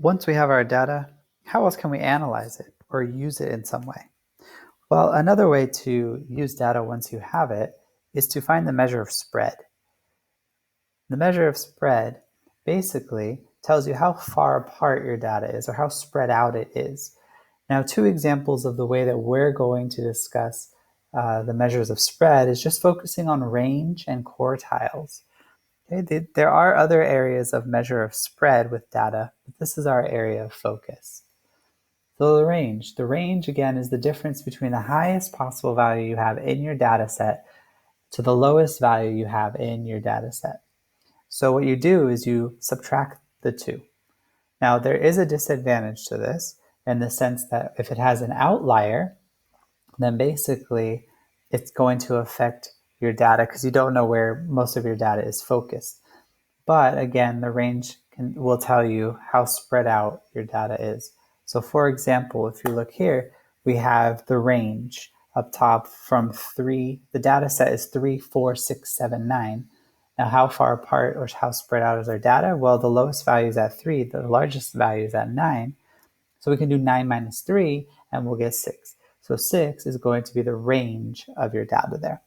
Once we have our data, how else can we analyze it or use it in some way? Well, another way to use data once you have it is to find the measure of spread. The measure of spread basically tells you how far apart your data is or how spread out it is. Now, two examples of the way that we're going to discuss the measures of spread is just focusing on range and quartiles. Okay, there are other areas of measure of spread with data, but this is our area of focus. So the range again is the difference between the highest possible value you have in your data set to the lowest value you have in your data set. So what you do is you subtract the two. Now there is a disadvantage to this in the sense that if it has an outlier, then basically it's going to affect your data because you don't know where most of your data is focused. But again, the range will tell you how spread out your data is. So for example, if you look here, we have the range up top from 3, the data set is 3, 4, 6, 7, 9. Now how far apart or how spread out is our data? Well, the lowest value is at 3, the largest value is at 9. So we can do 9 minus 3 and we'll get 6. So 6 is going to be the range of your data there.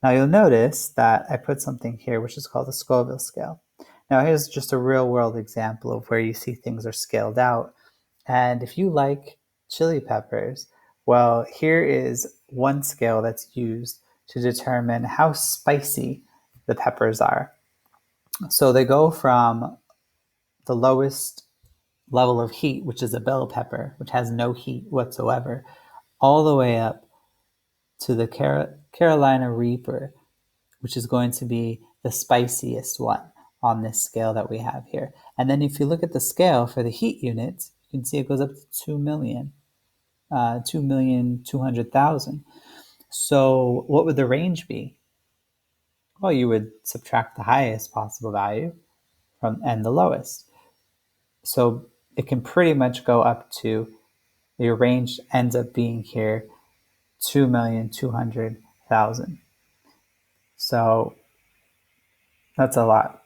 Now you'll notice that I put something here which is called the Scoville scale. Now here's just a real world example of where you see things are scaled out. And if you like chili peppers, well, here is one scale that's used to determine how spicy the peppers are. So they go from the lowest level of heat, which is a bell pepper, which has no heat whatsoever, all the way up to the Carolina Reaper, which is going to be the spiciest one on this scale that we have here. And then if you look at the scale for the heat units, you can see it goes up to 2 million, 2,200,000. So what would the range be? Well, you would subtract the highest possible value from and the lowest. So it can pretty much go up to, your range ends up being here 2,200,000. So that's a lot.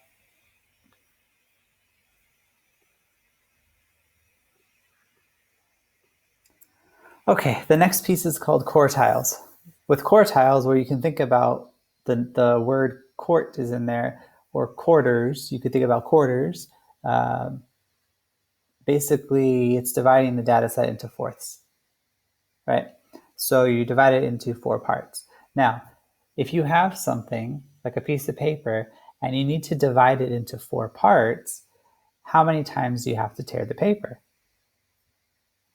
Okay, the next piece is called quartiles. With quartiles, where you can think about the word quart is in there, or quarters, you could think about quarters. Basically, it's dividing the data set into fourths, right? So you divide it into 4 parts. Now, if you have something like a piece of paper and you need to divide it into 4 parts, how many times do you have to tear the paper?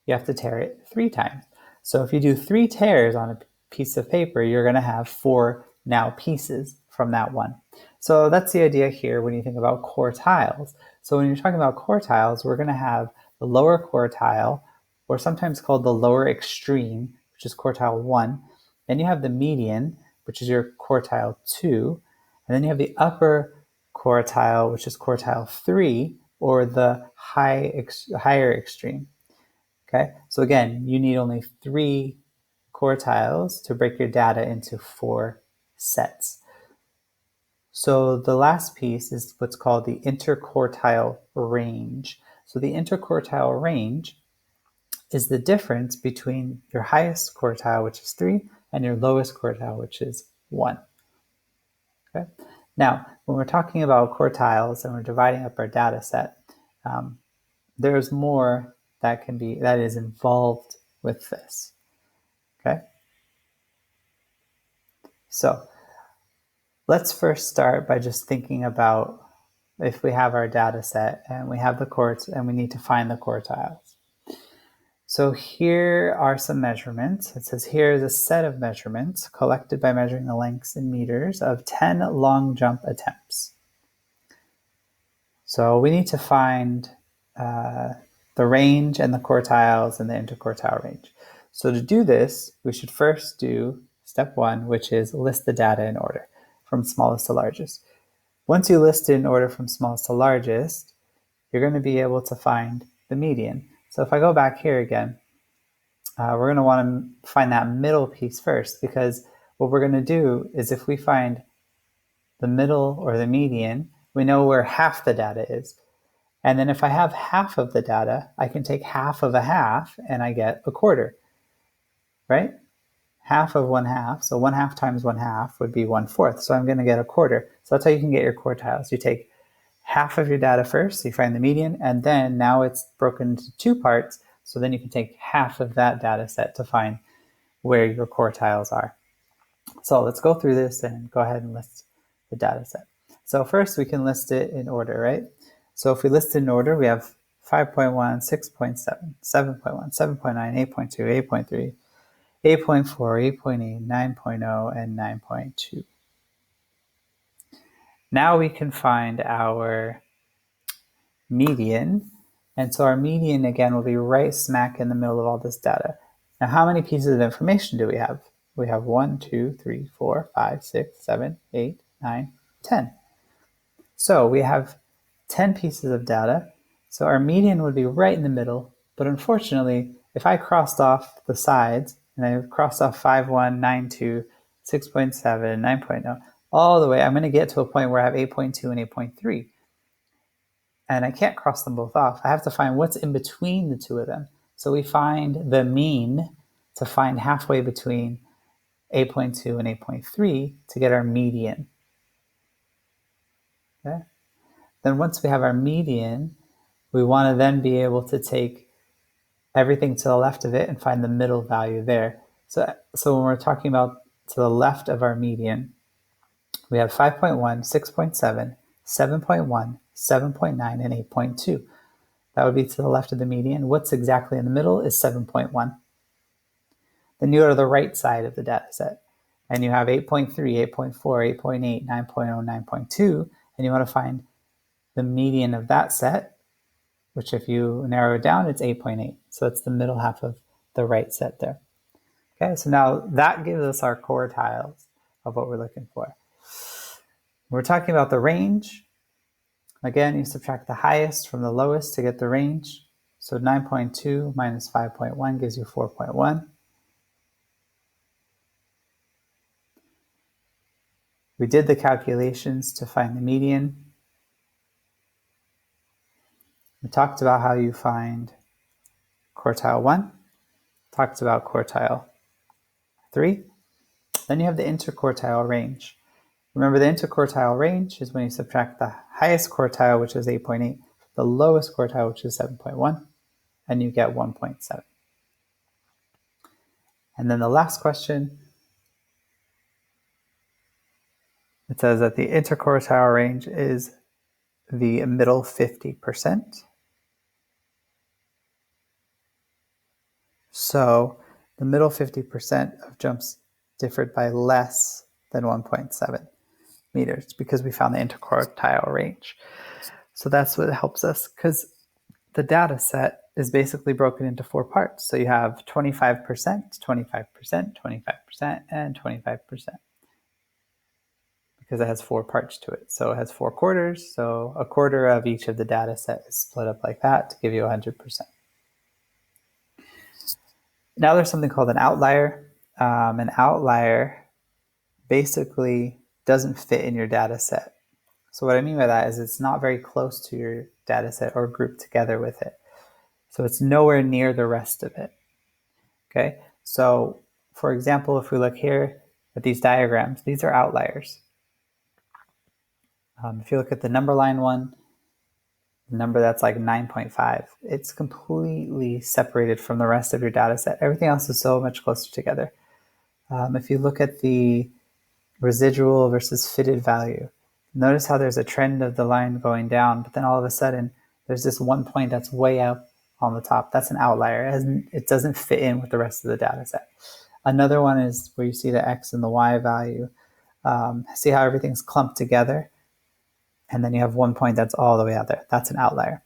You have to tear it 3 times. So if you do 3 tears on a piece of paper, you're going to have 4 now pieces from that one. So that's the idea here when you think about quartiles. So when you're talking about quartiles, we're going to have the lower quartile, or sometimes called the lower extreme, which is quartile 1. Then you have the median, which is your quartile 2. And then you have the upper quartile, which is quartile 3, or the higher extreme. Okay, so again, you need only 3 quartiles to break your data into 4 sets. So the last piece is what's called the interquartile range. So the interquartile range is the difference between your highest quartile, which is 3, and your lowest quartile, which is 1. Okay. Now, when we're talking about quartiles and we're dividing up our data set, there's more that is involved with this. Okay. So let's first start by just thinking about if we have our data set and we have the quarts and we need to find the quartiles. So here are some measurements. It says here is a set of measurements collected by measuring the lengths in meters of 10 long jump attempts. So we need to find the range and the quartiles and the interquartile range. So to do this, we should first do step 1, which is list the data in order from smallest to largest. Once you list it in order from smallest to largest, you're going to be able to find the median. So if I go back here again, we're going to want to find that middle piece first, because what we're going to do is if we find the middle or the median, we know where half the data is. And then if I have half of the data, I can take half of a half and I get a quarter, right? Half of 1/2, so 1/2 times 1/2 would be 1/4. So I'm going to get a quarter. So that's how you can get your quartiles. You take half of your data first, so you find the median, and then now it's broken into 2 parts, so then you can take half of that data set to find where your quartiles are. So let's go through this and go ahead and list the data set. So first we can list it in order, right? So if we list it in order, we have 5.1, 6.7, 7.1, 7.9, 8.2, 8.3, 8.4, 8.8, 9.0, and 9.2. Now we can find our median. And so our median, again, will be right smack in the middle of all this data. Now, how many pieces of information do we have? We have 1, 2, 3, 4, 5, 6, 7, 8, 9, 10. So we have 10 pieces of data. So our median would be right in the middle. But unfortunately, if I crossed off the sides, and I crossed off 5.1, 9.2, 6.7, 9.0, all the way, I'm going to get to a point where I have 8.2 and 8.3. And I can't cross them both off. I have to find what's in between the two of them. So we find the mean to find halfway between 8.2 and 8.3 to get our median. Okay? Then once we have our median, we want to then be able to take everything to the left of it and find the middle value there. So when we're talking about to the left of our median, we have 5.1, 6.7, 7.1, 7.9, and 8.2. That would be to the left of the median. What's exactly in the middle is 7.1. Then you go to the right side of the data set, and you have 8.3, 8.4, 8.8, 9.0, 9.2, and you want to find the median of that set, which if you narrow it down, it's 8.8. So it's the middle half of the right set there. Okay, so now that gives us our quartiles of what we're looking for. We're talking about the range. Again, you subtract the highest from the lowest to get the range. So 9.2 minus 5.1 gives you 4.1. We did the calculations to find the median. We talked about how you find quartile 1, talked about quartile 3. Then you have the interquartile range. Remember, the interquartile range is when you subtract the highest quartile, which is 8.8, the lowest quartile, which is 7.1, and you get 1.7. And then the last question, it says that the interquartile range is the middle 50%. So the middle 50% of jumps differed by less than 1.7 meters because we found the interquartile range. So that's what helps us, because the data set is basically broken into 4 parts. So you have 25%, 25%, 25%, and 25%, because it has 4 parts to it. So it has 4 quarters. So a quarter of each of the data set is split up like that to give you 100%. Now there's something called an outlier. An outlier basically doesn't fit in your data set. So what I mean by that is it's not very close to your data set or grouped together with it. So it's nowhere near the rest of it. Okay, so for example, if we look here at these diagrams, these are outliers. If you look at the number line one, the number that's like 9.5, it's completely separated from the rest of your data set. Everything else is so much closer together. If you look at the residual versus fitted value, notice how there's a trend of the line going down, but then all of a sudden there's this one point that's way up on the top. That's an outlier. It doesn't fit in with the rest of the data set. Another one is where you see the X and the Y value. See how everything's clumped together? And then you have one point that's all the way out there. That's an outlier.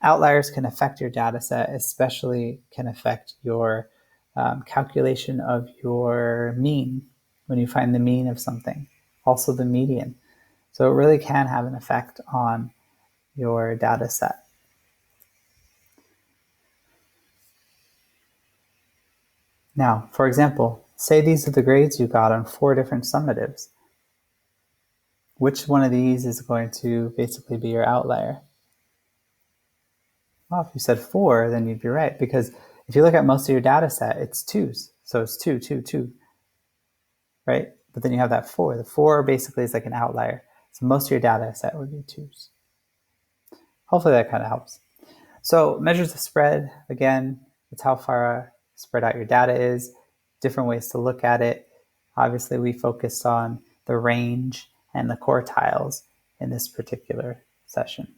Outliers can affect your data set, especially can affect your calculation of your mean when you find the mean of something, also the median. So it really can have an effect on your data set. Now, for example, say these are the grades you got on 4 different summatives. Which one of these is going to basically be your outlier? Well, if you said 4, then you'd be right, because if you look at most of your data set, it's twos. So it's 2, 2, 2, right? But then you have that 4. The 4 basically is like an outlier. So most of your data set would be twos. Hopefully that kind of helps. So measures of spread, again, it's how far spread out your data is, different ways to look at it. Obviously, we focused on the range and the quartiles in this particular session.